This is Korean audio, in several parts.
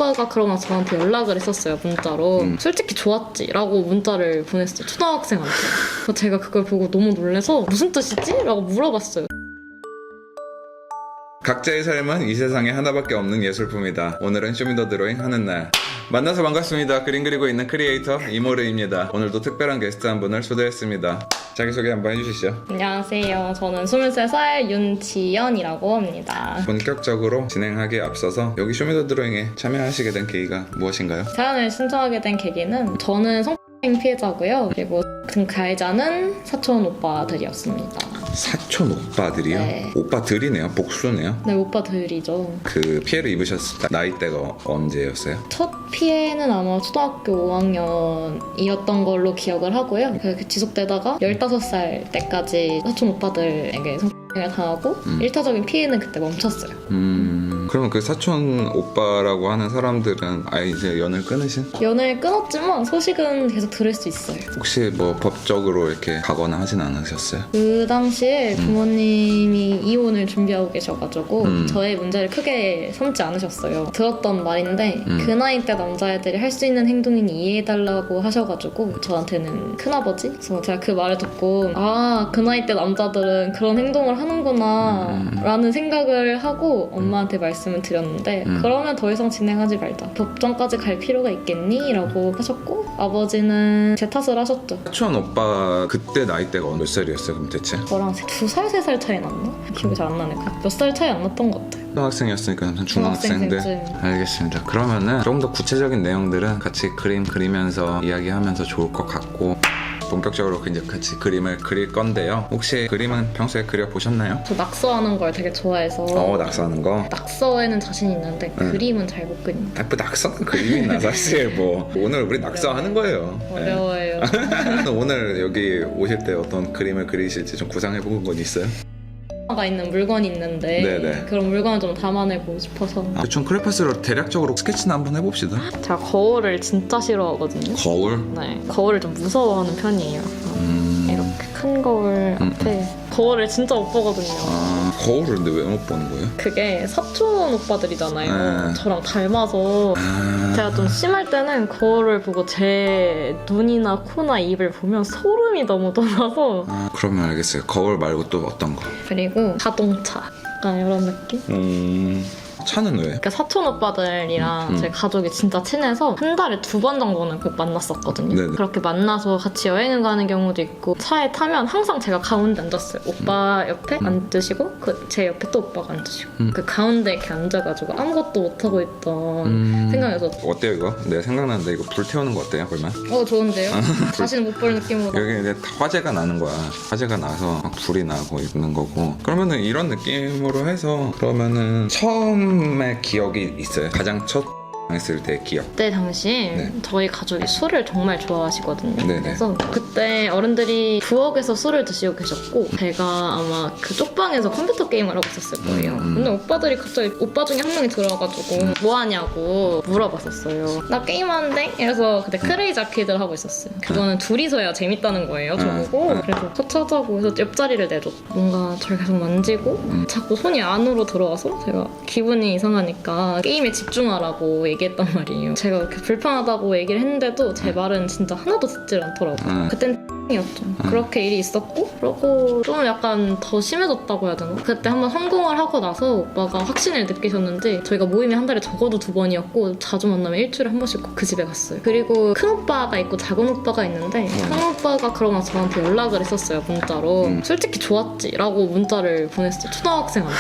오빠가 그러면 저한테 연락을 했었어요, 문자로. 솔직히 좋았지? 라고 문자를 보냈어요, 초등학생한테. 그래서 제가 그걸 보고 너무 놀라서 무슨 뜻이지? 라고 물어봤어요. 각자의 삶은 이 세상에 하나밖에 없는 예술품이다. 오늘은 쇼미더 드로잉 하는 날. 만나서 반갑습니다. 그림 그리고 있는 크리에이터 이모르입니다. 오늘도 특별한 게스트 한 분을 초대했습니다. 자기소개 한번 해주시죠. 안녕하세요. 저는 23살 윤지연이라고 합니다. 본격적으로 진행하기에 앞서서 여기 쇼미더 드로잉에 참여하시게 된 계기가 무엇인가요? 사연을 신청하게 된 계기는 저는 성폭행 피해자고요. 그리고 그 가해자는 사촌 오빠들이었습니다. 사촌 오빠들이요? 네. 오빠들이네요? 복수네요? 네, 오빠들이죠. 그 피해를 입으셨을 때 나이대가 언제였어요? 첫 피해는 아마 초등학교 5학년이었던 걸로 기억을 하고요. 그렇게 지속되다가 15살 때까지 사촌 오빠들에게 성폭행을 당하고 1차적인 피해는 그때 멈췄어요. 그러면 그 사촌 오빠라고 하는 사람들은 아예 이제 연을 끊으신? 연을 끊었지만 소식은 계속 들을 수 있어요. 혹시 뭐 법적으로 이렇게 가거나 하진 않으셨어요? 그 당시에 부모님이 이혼을 준비하고 계셔가지고 저의 문제를 크게 삼지 않으셨어요. 들었던 말인데 그 나이 때 남자애들이 할 수 있는 행동이니 이해해달라고 하셔가지고 저한테는 큰아버지? 그래서 제가 그 말을 듣고 아, 그 나이 때 남자들은 그런 행동을 하는구나 라는 생각을 하고 엄마한테 말씀을 드렸는데 그러면 더 이상 진행하지 말자. 법정까지 갈 필요가 있겠니? 라고 하셨고 아버지는 제 탓을 하셨죠. 사촌 오빠 그때 나이대가 몇 살이었어요 그럼 대체? 저랑 2살, 3살 차이 났나? 기억이 잘 안 나네. 몇 살 차이 안 났던 것 같아요. 초등학생이었으니까 한 중학생들. 중학생쯤. 알겠습니다. 그러면은 조금 더 구체적인 내용들은 같이 그림 그리면서 이야기하면서 좋을 것 같고 본격적으로 이제 같이 그림을 그릴 건데요. 혹시 그림은 평소에 그려보셨나요? 저 낙서하는 걸 되게 좋아해서 낙서하는 거? 낙서에는 자신 있는데 그림은 잘 못 그립니다. 뭐 낙서는 그림이 나 사실 뭐 오늘 우리 낙서하는 거예요. 어려워요. 네. 오늘 여기 오실 때 어떤 그림을 그리실지 좀 구상해본 건 있어요? 가 있는 물건이 있는데 네네. 그런 물건을 좀 담아내고 싶어서 대충 크레파스로 대략적으로 스케치나 한번 해봅시다. 제가 거울을 진짜 싫어하거든요. 거울? 네, 거울을 좀 무서워하는 편이에요. 이렇게 큰 거울 앞에 거울을 진짜 못 보거든요. 거울을 근데 왜 못 보는 거예요? 그게 사촌 오빠들이잖아요. 네. 저랑 닮아서 제가 좀 심할 때는 거울을 보고 제 눈이나 코나 입을 보면 소름이 너무 돋아서 그러면 알겠어요. 거울 말고 또 어떤 거? 그리고 자동차 약간 이런 느낌? 차는 왜? 그러니까 사촌 오빠들이랑 제 가족이 진짜 친해서 한 달에 2번 정도는 꼭 만났었거든요. 네네. 그렇게 만나서 같이 여행을 가는 경우도 있고 차에 타면 항상 제가 가운데 앉았어요. 오빠 옆에 앉으시고 제 옆에 또 오빠가 앉으시고 그 가운데 이렇게 앉아가지고 아무것도 못하고 있던 생각에서 어때요 이거? 내가 생각나는데 이거 불 태우는 거 어때요 그러면? 좋은데요? 다시는 못 볼 느낌으로 여기 이제 화재가 나는 거야. 화재가 나서 막 불이 나고 있는 거고. 그러면은 이런 느낌으로 해서 그러면은 처음에 기억이 있어요. 가장 첫 했을 때 기억. 그때 당시 네. 저희 가족이 술을 정말 좋아하시거든요. 네네. 그래서 그때 어른들이 부엌에서 술을 드시고 계셨고 제가 아마 그 쪽방에서 컴퓨터 게임을 하고 있었을 거예요. 근데 오빠들이 갑자기 오빠 중에 한 명이 들어와가지고 뭐 하냐고 물어봤었어요. 나 게임하는데? 이래서 그때 크레이지 아케이드를 하고 있었어요. 그거는 둘이서 해야 재밌다는 거예요, 저보고. 그래서 같이 하자고 해서 옆자리를 내줬고 뭔가 저를 계속 만지고 자꾸 손이 안으로 들어와서 제가 기분이 이상하니까 게임에 집중하라고 얘기했단 말이에요. 제가 이렇게 불편하다고 얘기를 했는데도 제 말은 진짜 하나도 듣질 않더라고요. 그땐 이었죠. 그렇게 일이 있었고 그러고 좀 약간 더 심해졌다고 해야 되나? 그때 한번 성공을 하고 나서 오빠가 확신을 느끼셨는지 저희가 모임이 한 달에 적어도 2번이었고 자주 만나면 일주일에 한 번씩 꼭 그 집에 갔어요. 그리고 큰 오빠가 있고 작은 오빠가 있는데 큰 오빠가 그러면 저한테 연락을 했었어요, 문자로. 솔직히 좋았지? 라고 문자를 보냈어요, 초등학생한테.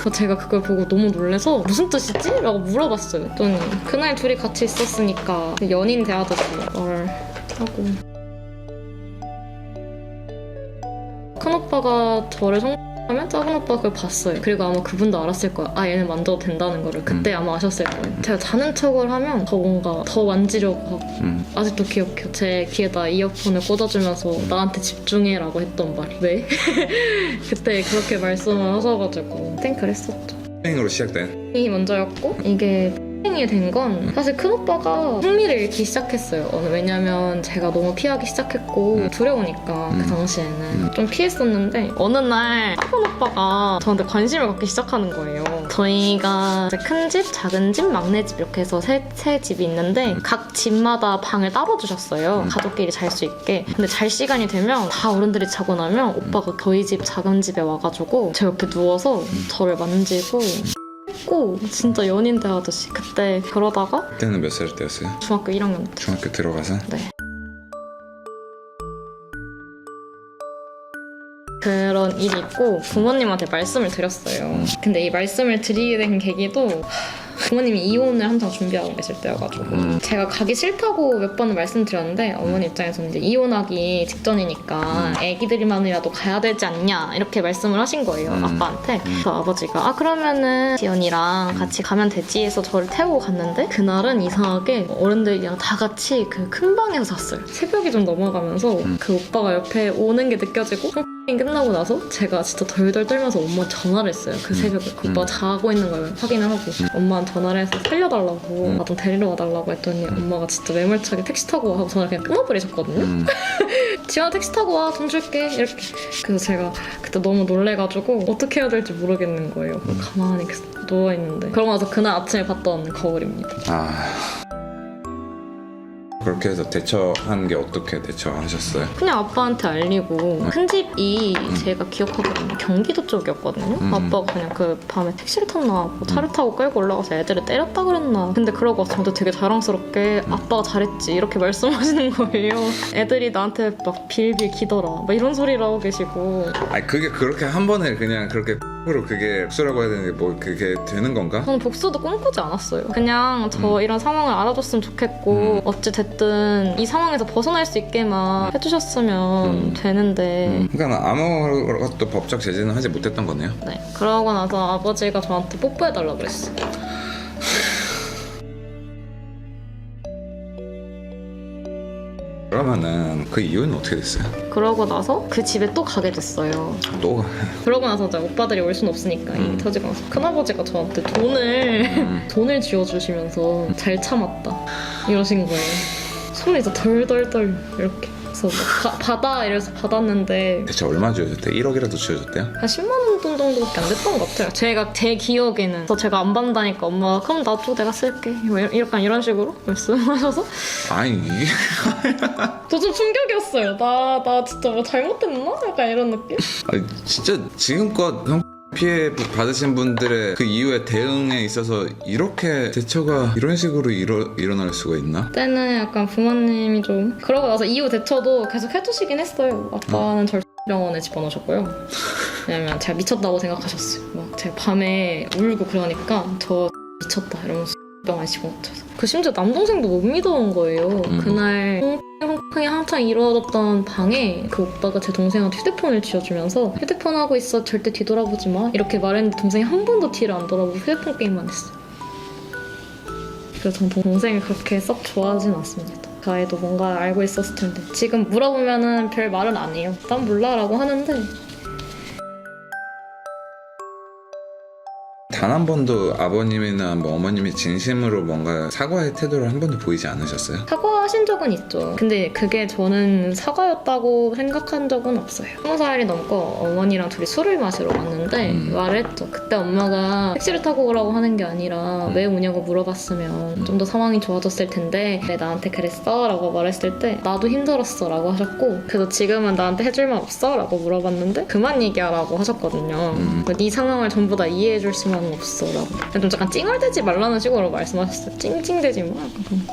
그래서 제가 그걸 보고 너무 놀라서 무슨 뜻이지? 라고 물어봤어요. 그랬더니 그날 둘이 같이 있었으니까 연인 대하듯이 말을 하고 큰 오빠가 저를 성공하면 작은 오빠가 그걸 봤어요. 그리고 아마 그분도 알았을 거예요. 아, 얘는 만져도 된다는 거를. 그때 아마 아셨을 거예요. 제가 자는 척을 하면 더 뭔가 더 만지려고 하고 아직도 기억해요. 제 귀에다 이어폰을 꽂아주면서 나한테 집중해라고 했던 말이 왜? 그때 그렇게 말씀을 하셔가지고 그땐 그랬었죠. 으로 시작된 이 먼저였고 이게 이 된 건 사실 큰오빠가 흥미를 잃기 시작했어요. 왜냐면 제가 너무 피하기 시작했고 두려우니까 그 당시에는 좀 피했었는데 어느 날 큰오빠가 저한테 관심을 갖기 시작하는 거예요. 저희가 이제 큰 집, 작은 집, 막내 집 이렇게 해서 세 집이 있는데 각 집마다 방을 따로 주셨어요. 가족끼리 잘 수 있게. 근데 잘 시간이 되면 다 어른들이 자고 나면 오빠가 저희 집 작은 집에 와가지고 제 옆에 누워서 저를 만지고 진짜 연인 대하듯이 그때 그러다가 그때는 몇 살 때였어요? 중학교 1학년 때. 중학교 들어가서? 네. 그런 일이 있고 부모님한테 말씀을 드렸어요. 근데 이 말씀을 드리게 된 계기도 부모님이 이혼을 한창 준비하고 계실 때여가지고 제가 가기 싫다고 몇 번을 말씀드렸는데 어머니 입장에서는 이제 이혼하기 직전이니까 애기들만이라도 가야 되지 않냐 이렇게 말씀을 하신 거예요. 아빠한테. 그래서 아버지가 그러면은 지연이랑 같이 가면 되지 해서 저를 태우고 갔는데 그날은 이상하게 어른들이랑 다 같이 그 큰 방에서 잤어요. 새벽이 좀 넘어가면서 그 오빠가 옆에 오는 게 느껴지고 끝나고 나서 제가 진짜 덜덜 떨면서 엄마 전화를 했어요. 그 새벽에 그 오빠가 자고 있는 걸 확인을 하고 엄마한테 전화를 해서 살려달라고 나 좀 데리러 와달라고 했더니 엄마가 진짜 매몰차게 택시 타고 와 하고 전화를 그냥 끊어버리셨거든요. 지연아 택시 타고 와 돈 줄게 이렇게. 그래서 제가 그때 너무 놀래가지고 어떻게 해야 될지 모르겠는 거예요. 가만히 누워있는데 그러고 나서 그날 아침에 봤던 거울입니다. 그렇게 해서 대처한 게 어떻게 대처하셨어요? 그냥 아빠한테 알리고 큰 집이 제가 기억하기로는 경기도 쪽이었거든요. 아빠가 그냥 그 밤에 택시를 탔나 뭐 차를 타고 끌고 올라가서 애들을 때렸다 그랬나. 근데 그러고 와서 저도 되게 자랑스럽게 아빠가 잘했지 이렇게 말씀하시는 거예요. 애들이 나한테 막 빌빌 기더라 막 이런 소리를 하고 계시고. 아니 그게 그렇게 한 번에 그냥 그렇게 으로 그게 복수라고 해야 되는데 뭐 그게 되는 건가? 저는 복수도 꿈꾸지 않았어요. 그냥 저 이런 상황을 알아줬으면 좋겠고 어찌 됐든 이 상황에서 벗어날 수 있게만 해주셨으면 되는데. 그러니까 아무것도 법적 제재는 하지 못했던 거네요. 네. 그러고 나서 아버지가 저한테 뽀뽀해달라고 그랬어요. 그러면은 그 이유는 어떻게 됐어요? 그러고 나서 그 집에 또 가게 됐어요. 또? 그러고 나서 이제 오빠들이 올 순 없으니까 이 터지고 나서 큰아버지가 저한테 돈을 쥐어주시면서 잘 참았다 이러신 거예요. 손이 진짜 덜덜덜 이렇게. 그래서 막 받아 이래서 받았는데 대체 얼마 주어줬대? 1억이라도 주어줬대요? 한 10만 원 돈 정도밖에 안 됐던 것 같아요. 제 기억에는. 그래서 제가 안 받는다니까 엄마가 그럼 나도 내가 쓸게 약간 이런 식으로 말씀하셔서 아니 이게 저 좀 충격이었어요. 나 진짜 뭐 잘못했나? 약간 이런 느낌? 아니, 진짜 지금껏 피해 받으신 분들의 그 이후에 대응에 있어서 이렇게 대처가 이런 식으로 일어날 수가 있나? 그때는 약간 부모님이 좀 그러고 나서 이후 대처도 계속 해주시긴 했어요. 아빠는 절 병원에 집어넣으셨고요. 왜냐면 제가 미쳤다고 생각하셨어요. 막 제가 밤에 울고 그러니까 저 미쳤다 이러면서 병원에 집어넣으셔서. 그 심지어 남동생도 못 믿어온 거예요. 그날 홍콩이 한창 이루어졌던 방에 그 오빠가 제 동생한테 휴대폰을 쥐어주면서 휴대폰 하고 있어 절대 뒤돌아보지 마 이렇게 말했는데 동생이 한 번도 뒤를 안 돌아보고 휴대폰 게임만 했어요. 그래서 전 동생이 그렇게 썩 좋아하진 않습니다. 그 아이도 뭔가 알고 있었을 텐데 지금 물어보면은 별 말은 안 해요. 난 몰라 라고 하는데 단 한 번도 아버님이나 뭐 어머님이 진심으로 뭔가 사과의 태도를 한 번도 보이지 않으셨어요? 사과하신 적은 있죠. 근데 그게 저는 사과였다고 생각한 적은 없어요. 20살이 넘고 어머니랑 둘이 술을 마시러 갔는데 말을 했죠. 그때 엄마가 택시를 타고 오라고 하는 게 아니라 왜 오냐고 물어봤으면 좀 더 상황이 좋아졌을 텐데 왜 나한테 그랬어? 라고 말했을 때 나도 힘들었어 라고 하셨고 그래서 지금은 나한테 해줄 말 없어? 라고 물어봤는데 그만 얘기하라고 하셨거든요. 네 상황을 전부 다 이해해줄 수만은 없어 라고. 좀 약간 찡얼대지 말라는 식으로 말씀하셨어요. 찡찡대지 마.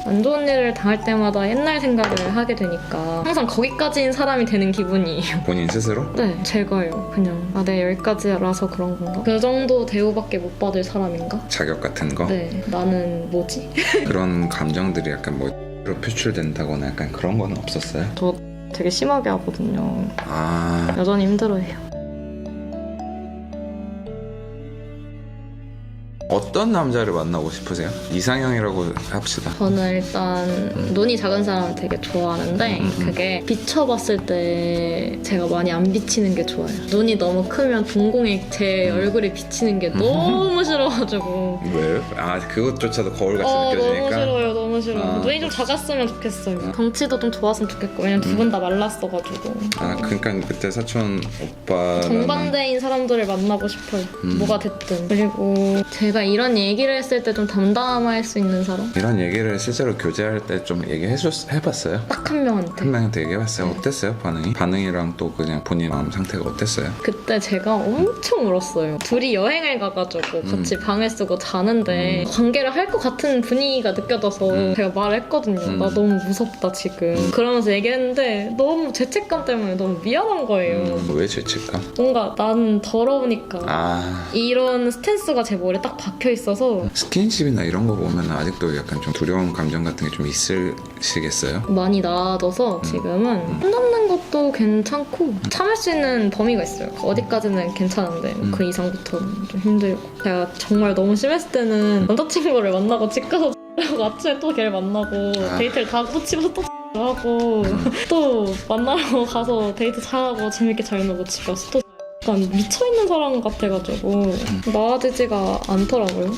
안 좋은 일을 당할 때마다 옛날 생각을 하게 되니까 항상 거기까지인 사람이 되는 기분이에요. 본인 스스로? 네, 제가요. 그냥 내가 여기까지라서 그런 건가? 그 정도 대우밖에 못 받을 사람인가? 자격 같은 거? 네, 나는 뭐지? 그런 감정들이 약간 뭐 표출된다거나 약간 그런 거는 없었어요? 저 되게 심하게 하거든요. 여전히 힘들어해요. 어떤 남자를 만나고 싶으세요? 이상형이라고 합시다. 저는 일단 눈이 작은 사람 되게 좋아하는데 그게 비춰봤을 때 제가 많이 안 비치는 게 좋아요. 눈이 너무 크면 동공에 제 얼굴이 비치는 게 너무 싫어가지고. 왜요? 아, 그것조차도 거울같이 느껴지니까. 너무 싫어요, 너무 싫어요. 아, 눈이 좀 작았으면 좋겠어요. 덩치도 좀 좋았으면 좋겠고, 왜냐면 두 분 다 말랐어가지고. 아, 그러니까 그때 사촌 오빠 정반대인 사람들을 만나고 싶어요. 뭐가 됐든. 그리고 제가 이런 얘기를 했을 때 좀 담담할 수 있는 사람? 이런 얘기를 실제로 교제할 때 좀 해봤어요? 딱 한 명한테. 한 명한테 얘기해봤어요. 어땠어요? 반응이랑 또 그냥 본인 마음 상태가 어땠어요? 그때 제가 엄청 울었어요. 둘이 여행을 가가지고 같이 방을 쓰고 자는데 관계를 할 것 같은 분위기가 느껴져서 제가 말을 했거든요. 나 너무 무섭다 지금. 그러면서 얘기했는데 너무 죄책감 때문에 너무 미안한 거예요. 왜 죄책감? 뭔가 난 더러우니까 아, 이런 스탠스가 제 머리에 딱 박혀 있어서 스킨십이나 이런 거 보면 아직도 약간 좀 두려운 감정 같은 게 좀 있으시겠어요? 많이 나아져서 지금은 손 잡는 것도 괜찮고 참을 수 있는 범위가 있어요. 어디까지는 괜찮은데 그 이상부터는 좀 힘들고. 제가 정말 너무 심했을 때는 남자친구를 만나고 집 가서 하고 아침에 또 걔를 만나고 데이트를 다 하고 집에서 또 하고 또 만나러 가서 데이트 잘하고 재밌게 잘 놀고 집에 와서 또 약간 미쳐있는 사람 같아가지고 나아지지가 않더라고요.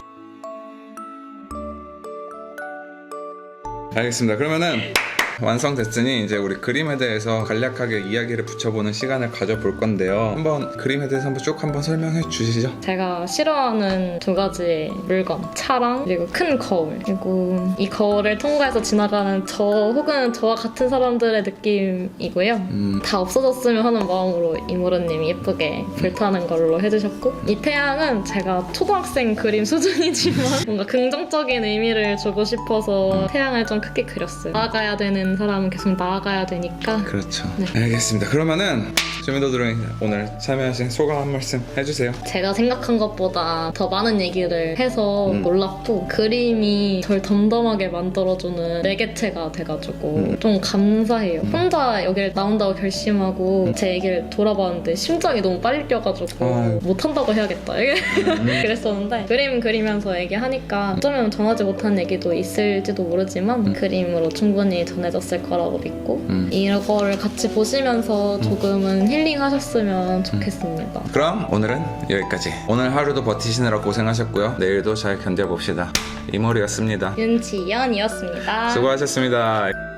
알겠습니다. 그러면은 완성됐으니 이제 우리 그림에 대해서 간략하게 이야기를 붙여보는 시간을 가져볼 건데요. 한번 그림에 대해서 한번 설명해 주시죠. 제가 싫어하는 두 가지 물건, 차랑 그리고 큰 거울. 그리고 이 거울을 통과해서 지나가는 저 혹은 저와 같은 사람들의 느낌이고요. 다 없어졌으면 하는 마음으로 이모르님이 예쁘게 불타는 걸로 해주셨고, 이 태양은 제가 초등학생 그림 수준이지만 뭔가 긍정적인 의미를 주고 싶어서 태양을 좀 크게 그렸어요. 나아가야 되는 사람은 계속 나아가야 되니까. 그렇죠. 네. 알겠습니다. 그러면은 쇼미더 드로잉 오늘 참여하신 소감 한 말씀 해주세요. 제가 생각한 것보다 더 많은 얘기를 해서 놀랍고 그림이 절 덤덤하게 만들어주는 매개체가 돼가지고 좀 감사해요. 혼자 여기를 나온다고 결심하고 제 얘기를 돌아봤는데 심장이 너무 빨리 뛰어가지고 아유. 못한다고 해야겠다 그랬었는데 그림 그리면서 얘기하니까 어쩌면 전하지 못한 얘기도 있을지도 모르지만 그림으로 충분히 전해졌을 거라고 믿고 이거를 같이 보시면서 조금은 힐링하셨으면 좋겠습니다. 그럼 오늘은 여기까지. 오늘 하루도 버티시느라 고생하셨고요. 내일도 잘 견뎌봅시다. 이모리였습니다. 윤지연이었습니다. 수고하셨습니다.